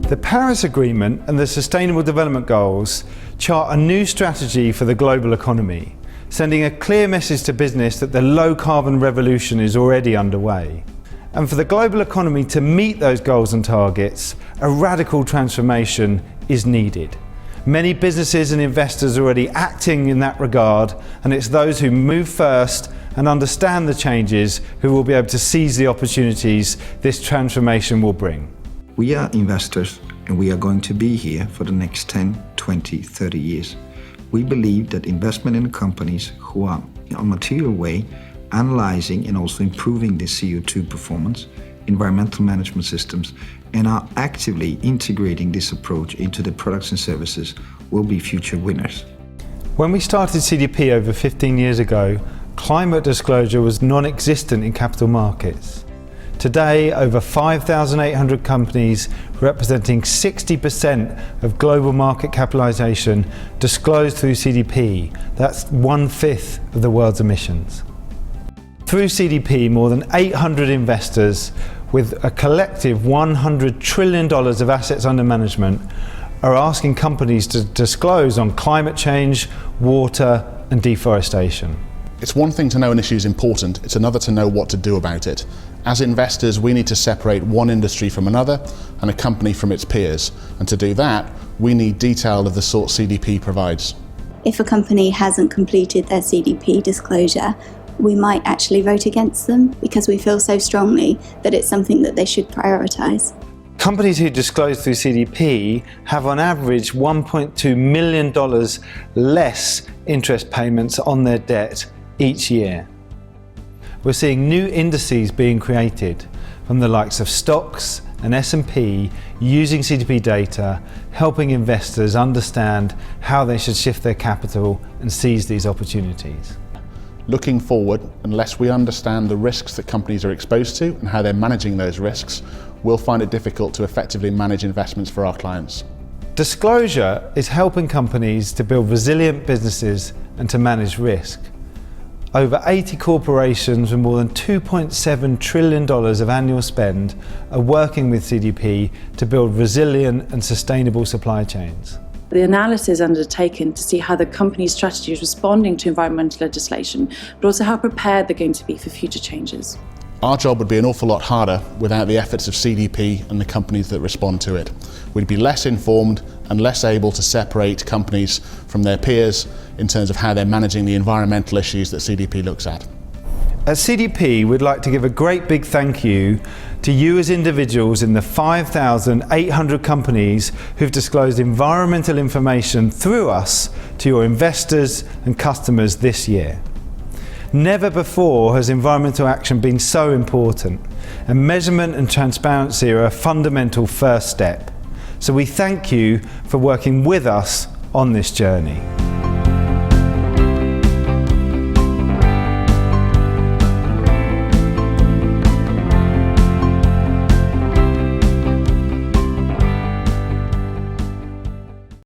The Paris Agreement and the Sustainable Development Goals chart a new strategy for the global economy, sending a clear message to business that the low-carbon revolution is already underway. And for the global economy to meet those goals and targets, a radical transformation is needed. Many businesses and investors are already acting in that regard, and it's those who move first and understand the changes who will be able to seize the opportunities this transformation will bring. We are investors, and we are going to be here for the next 10, 20, 30 years. We believe that investment in companies who are in a material way analyzing and also improving the CO2 performance, environmental management systems, and are actively integrating this approach into the products and services will be future winners. When we started CDP over 15 years ago, climate disclosure was non-existent in capital markets. Today, over 5,800 companies representing 60% of global market capitalization disclose through CDP. That's 1/5 of the world's emissions. Through CDP, more than 800 investors with a collective $100 trillion of assets under management are asking companies to disclose on climate change, water, and deforestation. It's one thing to know an issue is important, it's another to know what to do about it. As investors, we need to separate one industry from another and a company from its peers. And to do that, we need detail of the sort CDP provides. If a company hasn't completed their CDP disclosure, we might actually vote against them because we feel so strongly that it's something that they should prioritise. Companies who disclose through CDP have on average $1.2 million less interest payments on their debt each year. We're seeing new indices being created from the likes of stocks and S&P using CDP data, helping investors understand how they should shift their capital and seize these opportunities. Looking forward, unless we understand the risks that companies are exposed to and how they're managing those risks, we'll find it difficult to effectively manage investments for our clients. Disclosure is helping companies to build resilient businesses and to manage risk. Over 80 corporations with more than $2.7 trillion of annual spend are working with CDP to build resilient and sustainable supply chains. The analysis undertaken to see how the company's strategy is responding to environmental legislation, but also how prepared they're going to be for future changes. Our job would be an awful lot harder without the efforts of CDP and the companies that respond to it. We'd be less informed and less able to separate companies from their peers in terms of how they're managing the environmental issues that CDP looks at. At CDP, we'd like to give a great big thank you to you as individuals in the 5,800 companies who've disclosed environmental information through us to your investors and customers this year. Never before has environmental action been so important, and measurement and transparency are a fundamental first step. So we thank you for working with us on this journey.